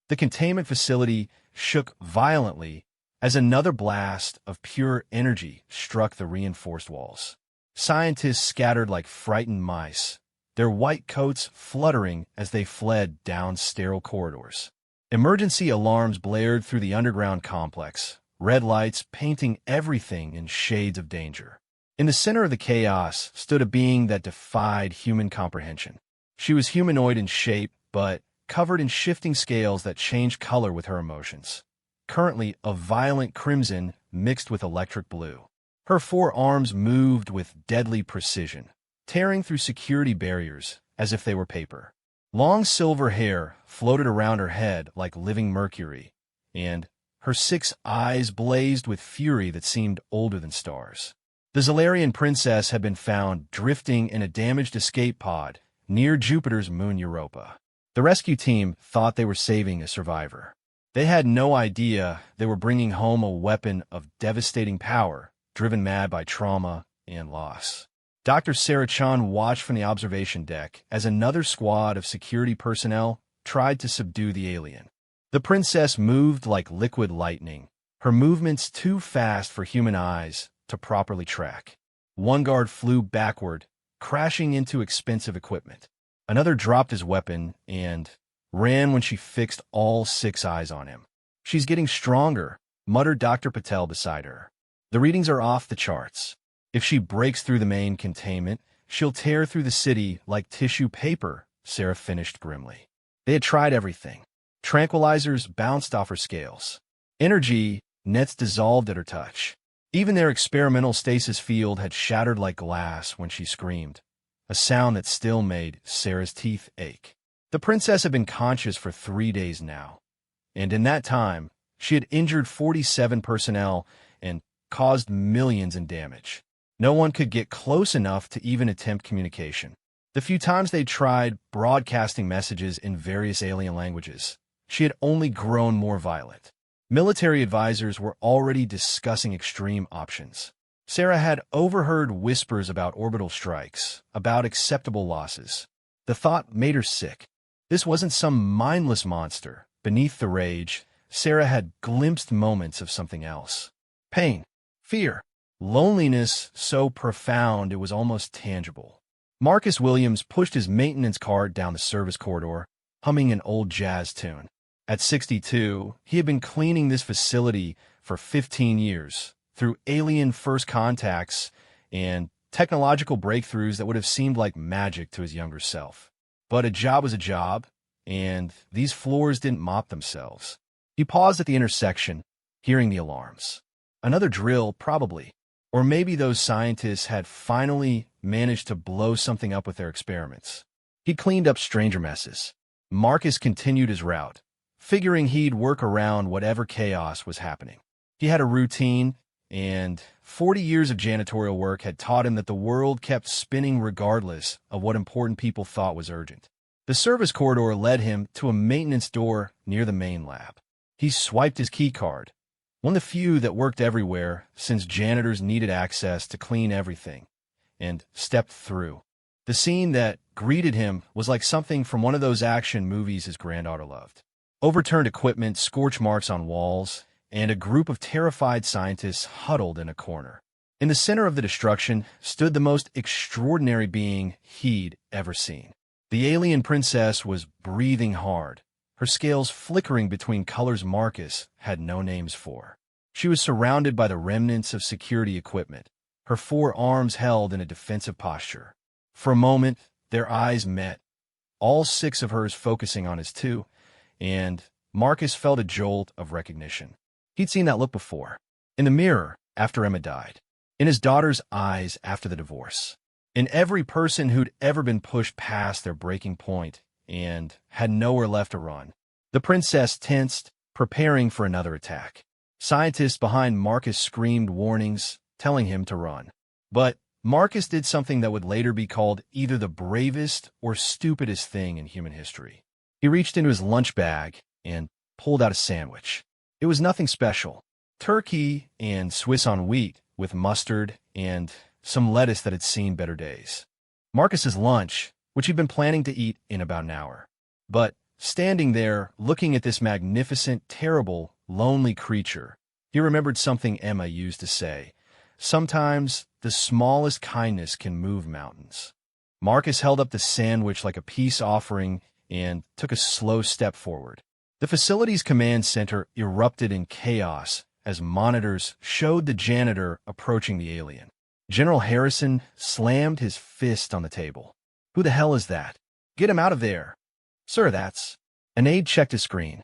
The containment facility shook violently as another blast of pure energy struck the reinforced walls. Scientists scattered like frightened mice, their white coats fluttering as they fled down sterile corridors. Emergency alarms blared through the underground complex, red lights painting everything in shades of danger. In the center of the chaos stood a being that defied human comprehension. She was humanoid in shape, but covered in shifting scales that changed color with her emotions. Currently a violent crimson mixed with electric blue. Her four arms moved with deadly precision, tearing through security barriers as if they were paper. Long silver hair floated around her head like living mercury, and her 6 eyes blazed with fury that seemed older than stars. The Zalarian princess had been found drifting in a damaged escape pod near Jupiter's moon Europa. The rescue team thought they were saving a survivor. They had no idea they were bringing home a weapon of devastating power, driven mad by trauma and loss. Dr. Sarah Chan watched from the observation deck as another squad of security personnel tried to subdue the alien. The princess moved like liquid lightning, her movements too fast for human eyes to properly track. One guard flew backward, crashing into expensive equipment. Another dropped his weapon and ran when she fixed all 6 eyes on him. "She's getting stronger," muttered Dr. Patel beside her. "The readings are off the charts. If she breaks through the main containment, she'll tear through the city like tissue paper," Sarah finished grimly. They had tried everything. Tranquilizers bounced off her scales. Energy nets dissolved at her touch. Even their experimental stasis field had shattered like glass when she screamed, a sound that still made Sarah's teeth ache. The princess had been conscious for 3 days now, and in that time, she had injured 47 personnel and caused millions in damage. No one could get close enough to even attempt communication. The few times they tried broadcasting messages in various alien languages, she had only grown more violent. Military advisors were already discussing extreme options. Sarah had overheard whispers about orbital strikes, about acceptable losses. The thought made her sick. This wasn't some mindless monster. Beneath the rage, Sarah had glimpsed moments of something else. Pain, fear, loneliness so profound it was almost tangible. Marcus Williams pushed his maintenance cart down the service corridor, humming an old jazz tune. At 62, he had been cleaning this facility for 15 years, through alien first contacts and technological breakthroughs that would have seemed like magic to his younger self. But a job was a job, and these floors didn't mop themselves. He paused at the intersection, hearing the alarms. Another drill, probably. Or maybe those scientists had finally managed to blow something up with their experiments. He cleaned up stranger messes. Marcus continued his route, figuring he'd work around whatever chaos was happening. He had a routine, and 40 years of janitorial work had taught him that the world kept spinning regardless of what important people thought was urgent. The service corridor led him to a maintenance door near the main lab. He swiped his key card, one of the few that worked everywhere since janitors needed access to clean everything, and stepped through. The scene that greeted him was like something from one of those action movies his granddaughter loved. Overturned equipment, scorch marks on walls, and a group of terrified scientists huddled in a corner. In the center of the destruction stood the most extraordinary being he'd ever seen. The alien princess was breathing hard, her scales flickering between colors Marcus had no names for. She was surrounded by the remnants of security equipment, her 4 arms held in a defensive posture. For a moment, their eyes met, all 6 of hers focusing on his too, and Marcus felt a jolt of recognition. He'd seen that look before. In the mirror after Emma died. In his daughter's eyes after the divorce. In every person who'd ever been pushed past their breaking point and had nowhere left to run. The princess tensed, preparing for another attack. Scientists behind Marcus screamed warnings, telling him to run. But Marcus did something that would later be called either the bravest or stupidest thing in human history. He reached into his lunch bag and pulled out a sandwich. It was nothing special. Turkey and Swiss on wheat with mustard and some lettuce that had seen better days. Marcus's lunch, which he'd been planning to eat in about an hour. But standing there, looking at this magnificent, terrible, lonely creature. He remembered something Emma used to say. Sometimes the smallest kindness can move mountains. Marcus held up the sandwich like a peace offering and took a slow step forward. The facility's command center erupted in chaos as monitors showed the janitor approaching the alien. General Harrison slammed his fist on the table. "Who the hell is that? Get him out of there." "Sir, that's—" An aide checked his screen.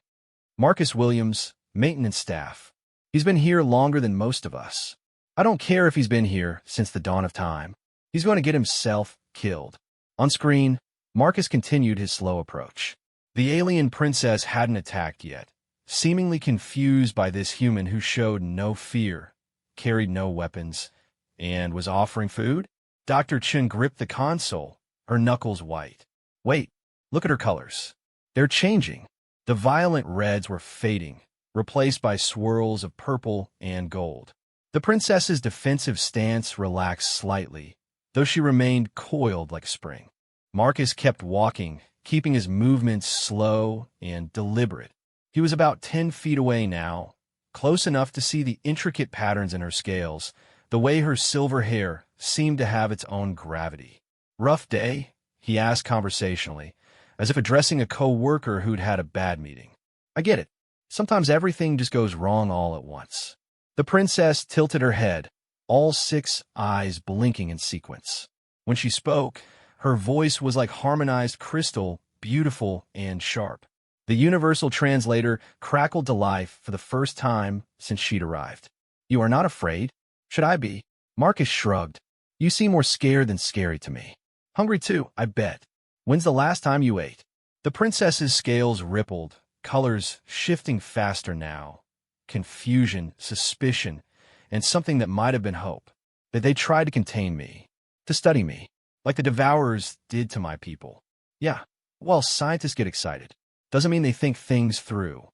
"Marcus Williams, maintenance staff. He's been here longer than most of us. I don't care if he's been here since the dawn of time. He's going to get himself killed." On screen, Marcus continued his slow approach. The alien princess hadn't attacked yet, seemingly confused by this human who showed no fear, carried no weapons, and was offering food. Dr. Chen gripped the console, her knuckles white. "Wait, look at her colors. They're changing." The violent reds were fading, replaced by swirls of purple and gold. The princess's defensive stance relaxed slightly, though she remained coiled like spring. Marcus kept walking, keeping his movements slow and deliberate. He was about 10 feet away now, close enough to see the intricate patterns in her scales, the way her silver hair seemed to have its own gravity. "Rough day?" he asked conversationally, as if addressing a co-worker who'd had a bad meeting. "I get it. Sometimes everything just goes wrong all at once." The princess tilted her head, all 6 eyes blinking in sequence. When she spoke, her voice was like harmonized crystal, beautiful and sharp. The universal translator crackled to life for the first time since she'd arrived. "You are not afraid? Should I be?" Marcus shrugged. "You seem more scared than scary to me." "Hungry too, I bet. When's the last time you ate?" The princess's scales rippled, colors shifting faster now. Confusion, suspicion, and something that might have been hope. That they tried to contain me, to study me, like the Devourers did to my people. Yeah, well, scientists get excited. Doesn't mean they think things through.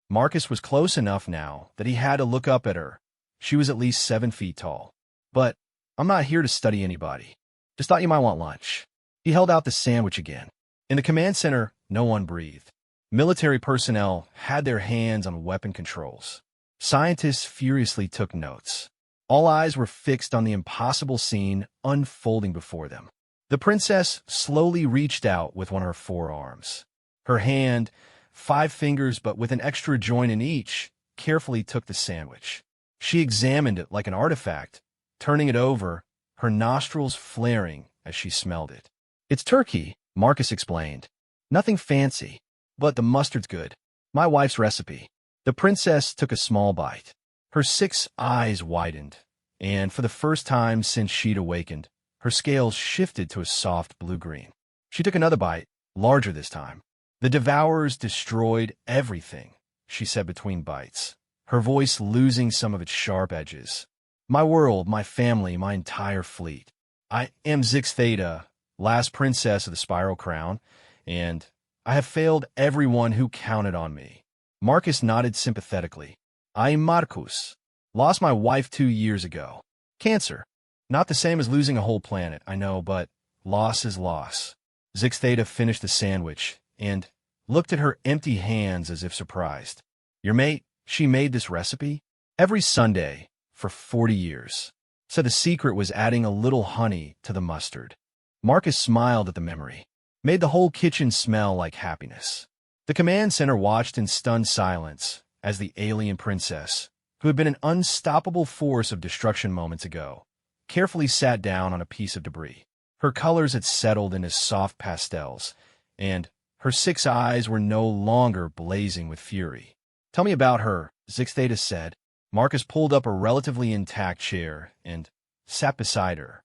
Marcus was close enough now that he had to look up at her. She was at least 7 feet tall. "But I'm not here to study anybody. Just thought you might want lunch." He held out the sandwich again. In the command center, no one breathed. Military personnel had their hands on weapon controls. Scientists furiously took notes. All eyes were fixed on the impossible scene unfolding before them. The princess slowly reached out with one of her forearms. Her hand, 5 fingers but with an extra joint in each, carefully took the sandwich. She examined it like an artifact, turning it over, her nostrils flaring as she smelled it. "It's turkey," Marcus explained. "Nothing fancy, but the mustard's good. My wife's recipe." The princess took a small bite. Her 6 eyes widened, and for the first time since she'd awakened, her scales shifted to a soft blue-green. She took another bite, larger this time. "The Devourers destroyed everything," she said between bites, her voice losing some of its sharp edges. "My world, my family, my entire fleet. I am Zix Theta, last princess of the Spiral Crown, and I have failed everyone who counted on me." Marcus nodded sympathetically. "I am Marcus. Lost my wife 2 years ago. Cancer. Not the same as losing a whole planet, I know, but loss is loss." Zix Theta finished the sandwich and looked at her empty hands as if surprised. "Your mate, she made this recipe? Every Sunday for 40 years. Said the secret was adding a little honey to the mustard." Marcus smiled at the memory. Made the whole kitchen smell like happiness. The command center watched in stunned silence as the alien princess, who had been an unstoppable force of destruction moments ago, carefully sat down on a piece of debris. Her colors had settled into soft pastels, and her 6 eyes were no longer blazing with fury. "Tell me about her," Zix Theta said. Marcus pulled up a relatively intact chair and sat beside her.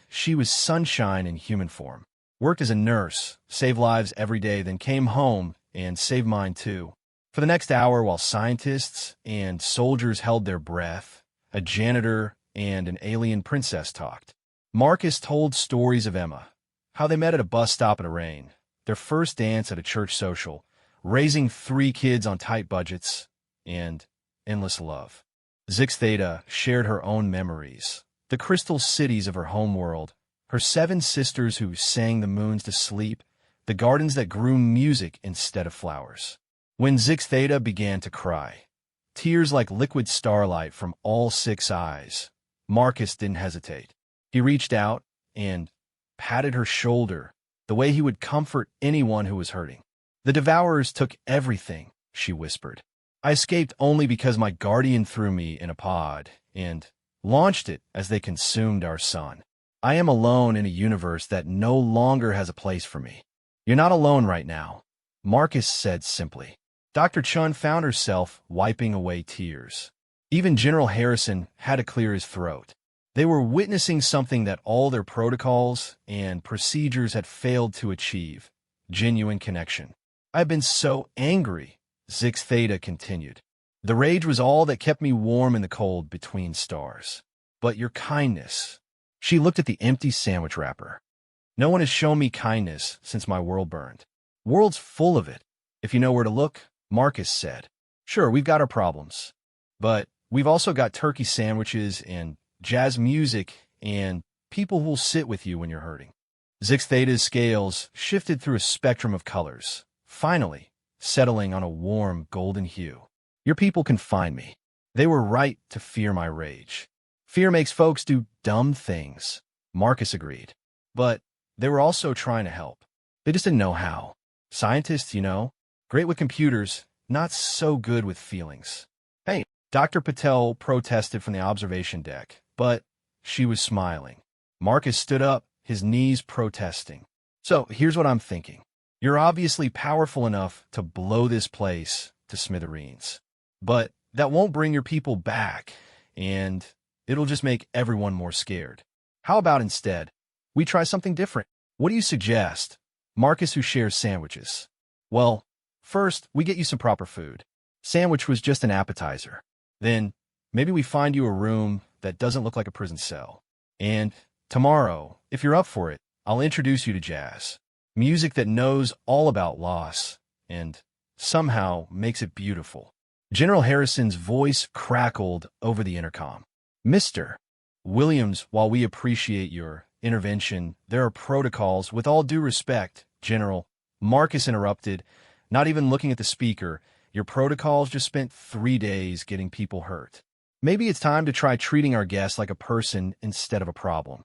She was sunshine in human form. Worked as a nurse, saved lives every day, then came home and saved mine too. For the next hour, while scientists and soldiers held their breath, a janitor and an alien princess talked. Marcus told stories of Emma, how they met at a bus stop in the rain, their first dance at a church social, raising 3 kids on tight budgets, and endless love. Zix Theta shared her own memories, the crystal cities of her homeworld, her 7 sisters who sang the moons to sleep, the gardens that grew music instead of flowers. When Zix Theta began to cry, tears like liquid starlight from all 6 eyes, Marcus didn't hesitate. He reached out and patted her shoulder the way he would comfort anyone who was hurting. "The Devourers took everything," she whispered. "I escaped only because my guardian threw me in a pod and launched it as they consumed our sun. I am alone in a universe that no longer has a place for me." "You're not alone right now," Marcus said simply. Dr. Chun found herself wiping away tears. Even General Harrison had to clear his throat. They were witnessing something that all their protocols and procedures had failed to achieve: genuine connection. "I've been so angry," Zix Theta continued. "The rage was all that kept me warm in the cold between stars. But your kindness—" She looked at the empty sandwich wrapper. "No one has shown me kindness since my world burned." "World's full of it, if you know where to look," Marcus said. "Sure, we've got our problems, but we've also got turkey sandwiches and jazz music and people who'll sit with you when you're hurting." Zix Theta's scales shifted through a spectrum of colors, finally settling on a warm golden hue. "Your people can find me. They were right to fear my rage. Fear makes folks do dumb things," Marcus agreed. "But they were also trying to help. They just didn't know how. Scientists, you know, great with computers, not so good with feelings." "Hey," Dr. Patel protested from the observation deck, but she was smiling. Marcus stood up, his knees protesting. "So here's what I'm thinking. You're obviously powerful enough to blow this place to smithereens. But that won't bring your people back, and it'll just make everyone more scared. How about instead, we try something different? What do you suggest?" Marcus, who shares sandwiches. "Well, first, we get you some proper food." Sandwich was just an appetizer. "Then, maybe we find you a room that doesn't look like a prison cell. And tomorrow, if you're up for it, I'll introduce you to jazz. Music that knows all about loss and somehow makes it beautiful." General Harrison's voice crackled over the intercom. "Mr. Williams, while we appreciate your intervention, there are protocols. With all due respect, General," Marcus interrupted, not even looking at the speaker. "Your protocols just spent 3 days getting people hurt. Maybe it's time to try treating our guests like a person instead of a problem."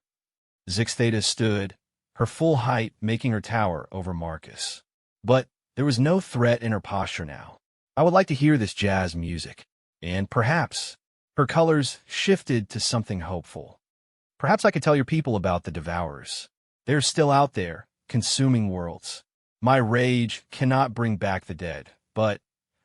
Zix Theta stood, her full height making her tower over Marcus. But there was no threat in her posture now. "I would like to hear this jazz music. And perhaps—" her colors shifted to something hopeful. "Perhaps I could tell your people about the Devourers. They're still out there, consuming worlds. My rage cannot bring back the dead, but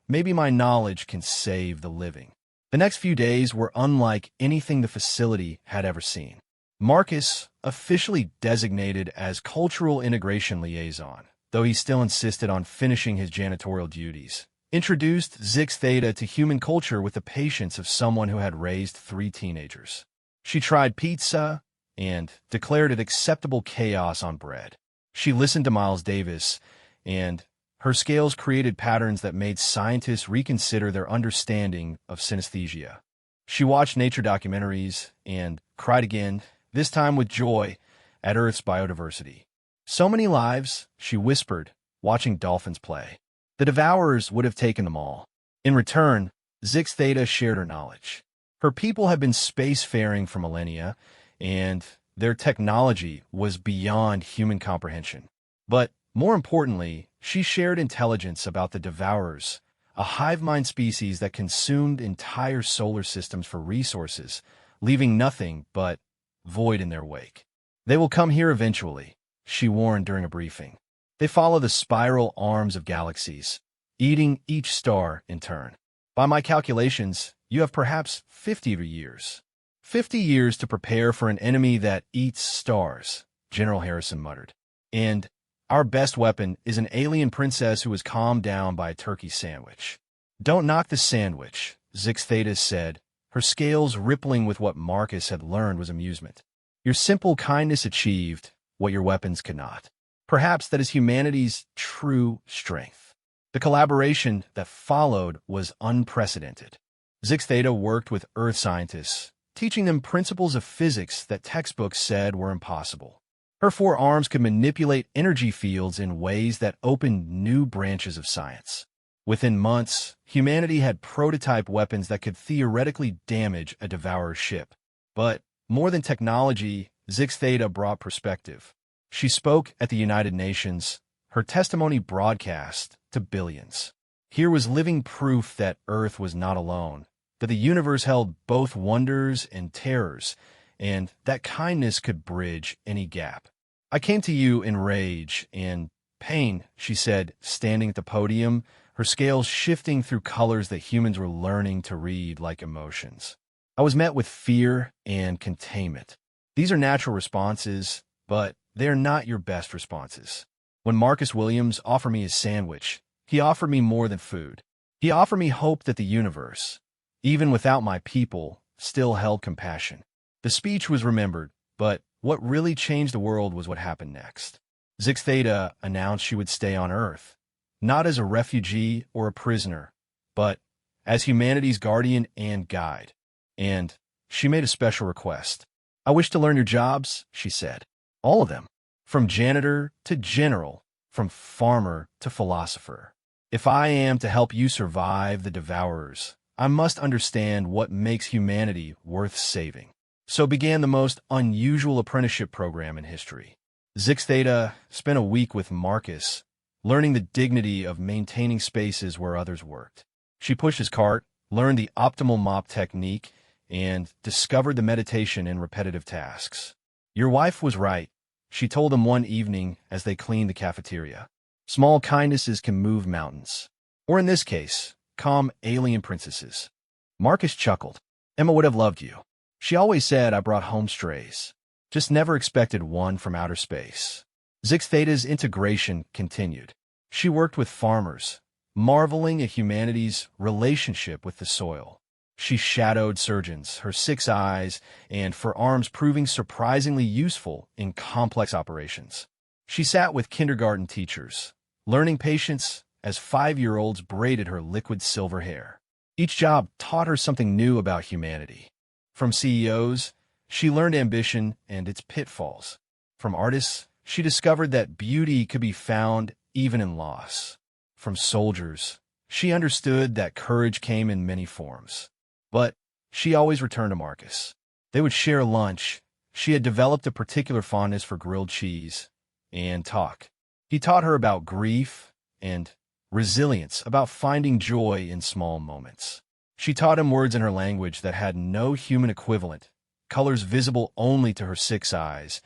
maybe my knowledge can save the living." The next few days were unlike anything the facility had ever seen. Marcus, officially designated as Cultural Integration Liaison, though he still insisted on finishing his janitorial duties, introduced Zix Theta to human culture with the patience of someone who had raised 3 teenagers. She tried pizza and declared it acceptable chaos on bread. She listened to Miles Davis, and her scales created patterns that made scientists reconsider their understanding of synesthesia. She watched nature documentaries and cried again, this time with joy, at Earth's biodiversity. "So many lives," she whispered, watching dolphins play. "The Devourers would have taken them all." In return, Zix Theta shared her knowledge. Her people had been spacefaring for millennia, and their technology was beyond human comprehension. But more importantly, she shared intelligence about the Devourers, a hive mind species that consumed entire solar systems for resources, leaving nothing but void in their wake. "They will come here eventually," she warned during a briefing. "They follow the spiral arms of galaxies, eating each star in turn. By my calculations, you have perhaps 50 years. 50 years to prepare for an enemy that eats stars," General Harrison muttered. "And our best weapon is an alien princess who was calmed down by a turkey sandwich." "Don't knock the sandwich," Zix Theta said, her scales rippling with what Marcus had learned was amusement. "Your simple kindness achieved what your weapons could not. Perhaps that is humanity's true strength." The collaboration that followed was unprecedented. Zix Theta worked with Earth scientists, teaching them principles of physics that textbooks said were impossible. Her four arms could manipulate energy fields in ways that opened new branches of science. Within months, humanity had prototype weapons that could theoretically damage a Devourer's ship. But more than technology, Zix Theta brought perspective. She spoke at the United Nations, her testimony broadcast to billions. Here was living proof that Earth was not alone, that the universe held both wonders and terrors, and that kindness could bridge any gap. I came to you in rage and pain, she said, standing at the podium, her scales shifting through colors that humans were learning to read like emotions. I was met with fear and containment. These are natural responses, but they are not your best responses. When Marcus Williams offered me his sandwich, he offered me more than food. He offered me hope that the universe, even without my people, still held compassion. The speech was remembered, but what really changed the world was what happened next. Zix Theta announced she would stay on Earth, not as a refugee or a prisoner, but as humanity's guardian and guide. And she made a special request. I wish to learn your jobs, she said. All of them. From janitor to general, from farmer to philosopher. If I am to help you survive the Devourers, I must understand what makes humanity worth saving. So began the most unusual apprenticeship program in history. Zix Theta spent a week with Marcus, learning the dignity of maintaining spaces where others worked. She pushed his cart, learned the optimal mop technique, and discovered the meditation in repetitive tasks. Your wife was right, she told him one evening as they cleaned the cafeteria. Small kindnesses can move mountains. Or in this case, calm alien princesses. Marcus chuckled. Emma would have loved you. She always said I brought home strays. Just never expected one from outer space. Zix Theta's integration continued. She worked with farmers, marveling at humanity's relationship with the soil. She shadowed surgeons, her 6 eyes and 4 arms proving surprisingly useful in complex operations. She sat with kindergarten teachers, learning patience as 5-year-olds braided her liquid silver hair. Each job taught her something new about humanity. From CEOs, she learned ambition and its pitfalls. From artists, she discovered that beauty could be found even in loss. From soldiers, she understood that courage came in many forms. But she always returned to Marcus. They would share lunch. She had developed a particular fondness for grilled cheese and talk. He taught her about grief and resilience, about finding joy in small moments. She taught him words in her language that had no human equivalent, colors visible only to her 6 eyes,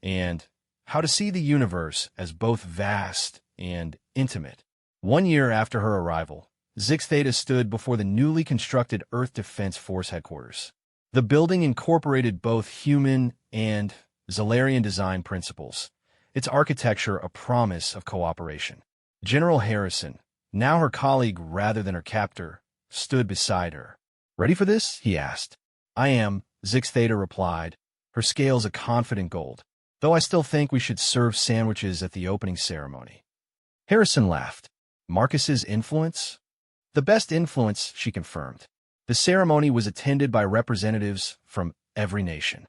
and how to see the universe as both vast and intimate. 1 year after her arrival, Zix Theta stood before the newly constructed Earth Defense Force headquarters. The building incorporated both human and Zalarian design principles, its architecture a promise of cooperation. General Harrison, now her colleague rather than her captor, stood beside her. Ready for this? He asked. I am, Zix Theta replied, her scales a confident gold, though I still think we should serve sandwiches at the opening ceremony. Harrison laughed. Marcus's influence? The best influence, she confirmed. The ceremony was attended by representatives from every nation.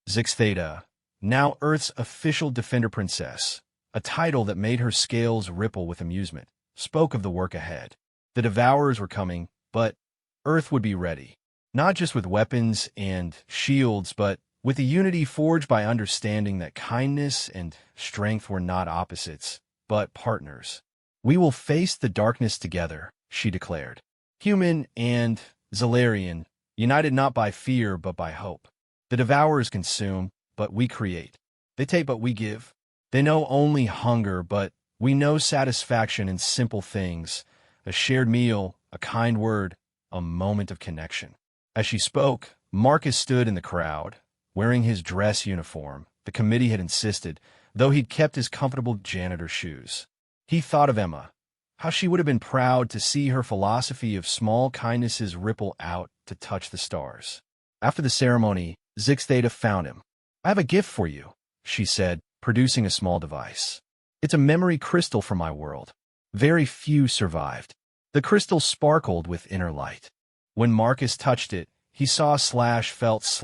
Zix Theta, now Earth's official Defender Princess, a title that made her scales ripple with amusement, spoke of the work ahead. The Devourers were coming, but Earth would be ready, not just with weapons and shields, but with a unity forged by understanding that kindness and strength were not opposites, but partners. We will face the darkness together, she declared. Human and Zalarian, united not by fear but by hope. The Devourers consume, but we create. They take, but we give. They know only hunger, but we know satisfaction in simple things, a shared meal, a kind word, a moment of connection. As she spoke, Marcus stood in the crowd, wearing his dress uniform. The committee had insisted, though he'd kept his comfortable janitor shoes. He thought of Emma, how she would have been proud to see her philosophy of small kindnesses ripple out to touch the stars. After the ceremony, Zix Theta found him. I have a gift for you, she said, producing a small device. It's a memory crystal from my world. Very few survived. The crystal sparkled with inner light. When Marcus touched it, he saw / felt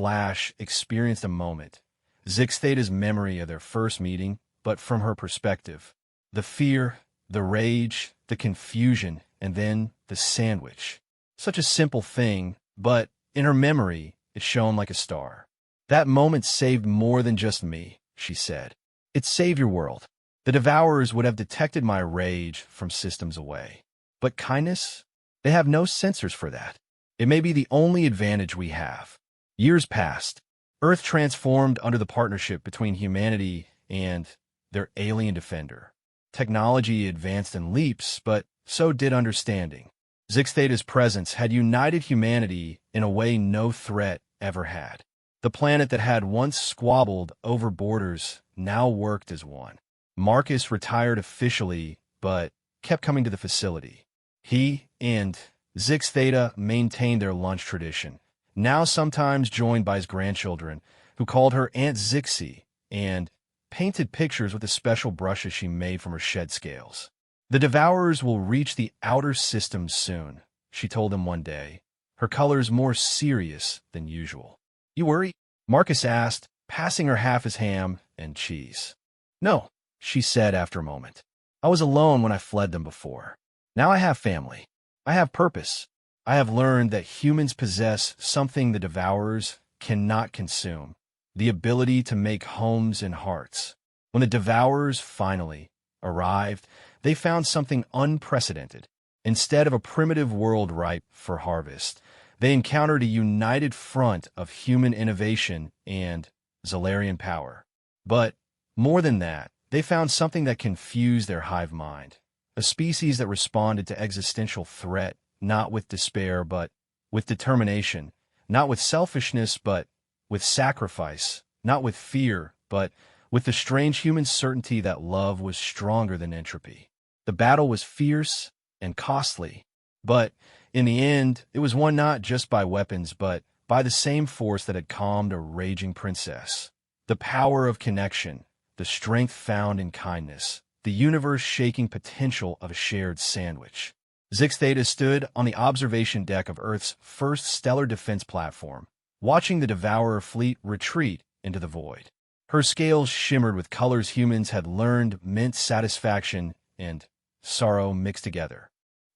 / experienced a moment. Zix Theta's memory of their first meeting, but from her perspective. The fear, the rage, the confusion, and then the sandwich. Such a simple thing, but in her memory, it shone like a star. That moment saved more than just me, she said. It saved your world. The Devourers would have detected my rage from systems away. But kindness? They have no sensors for that. It may be the only advantage we have. Years passed. Earth transformed under the partnership between humanity and their alien defender. Technology advanced in leaps, but so did understanding. Zix Theta's presence had united humanity in a way no threat ever had. The planet that had once squabbled over borders now worked as one. Marcus retired officially, but kept coming to the facility. He and Zix Theta maintained their lunch tradition, now sometimes joined by his grandchildren, who called her Aunt Zixie, and painted pictures with the special brushes she made from her shed scales. The Devourers will reach the outer systems soon, she told them one day, her colors more serious than usual. You worry? Marcus asked, passing her half his ham and cheese. No, she said after a moment. I was alone when I fled them before. Now I have family. I have purpose. I have learned that humans possess something the Devourers cannot consume, the ability to make homes and hearts. When the Devourers finally arrived, they found something unprecedented. Instead of a primitive world ripe for harvest, they encountered a united front of human innovation and Zalarian power. But more than that, they found something that confused their hive mind, a species that responded to existential threat, not with despair, but with determination, not with selfishness, but with sacrifice, not with fear, but with the strange human certainty that love was stronger than entropy. The battle was fierce and costly, but in the end, it was won not just by weapons, but by the same force that had calmed a raging princess. The power of connection, the strength found in kindness, the universe-shaking potential of a shared sandwich. Zix Theta stood on the observation deck of Earth's first stellar defense platform, watching the Devourer fleet retreat into the void. Her scales shimmered with colors humans had learned meant satisfaction and sorrow mixed together.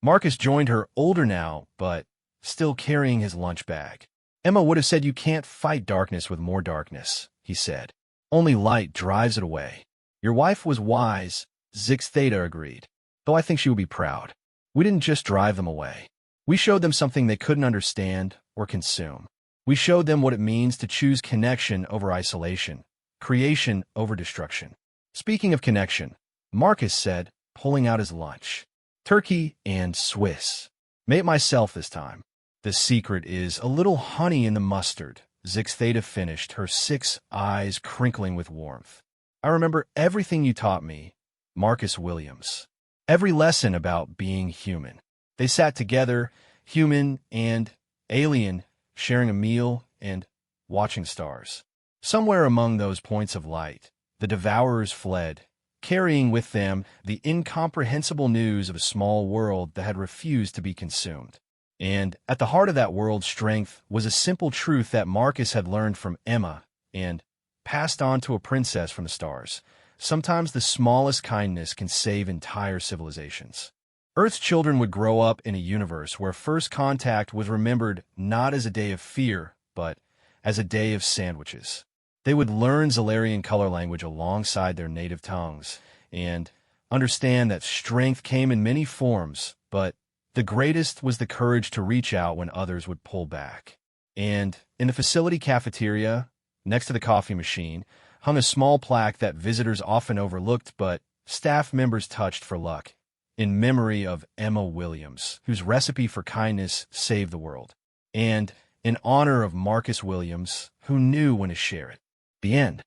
Marcus joined her, older now, but still carrying his lunch bag. Emma would have said you can't fight darkness with more darkness, he said. Only light drives it away. Your wife was wise, Zix Theta agreed, though I think she would be proud. We didn't just drive them away. We showed them something they couldn't understand or consume. We showed them what it means to choose connection over isolation, creation over destruction. Speaking of connection, Marcus said, pulling out his lunch. Turkey and Swiss. Made it myself this time. The secret is a little honey in the mustard, Zix Theta finished, her 6 eyes crinkling with warmth. I remember everything you taught me, Marcus Williams. Every lesson about being human. They sat together, human and alien, sharing a meal and watching stars. Somewhere among those points of light, the Devourers fled, carrying with them the incomprehensible news of a small world that had refused to be consumed. And at the heart of that world's strength was a simple truth that Marcus had learned from Emma and passed on to a princess from the stars. Sometimes the smallest kindness can save entire civilizations. Earth's children would grow up in a universe where first contact was remembered not as a day of fear, but as a day of sandwiches. They would learn Zalarian color language alongside their native tongues and understand that strength came in many forms, but the greatest was the courage to reach out when others would pull back. And in the facility cafeteria, next to the coffee machine, hung a small plaque that visitors often overlooked but staff members touched for luck, in memory of Emma Williams, whose recipe for kindness saved the world, and in honor of Marcus Williams, who knew when to share it. The end.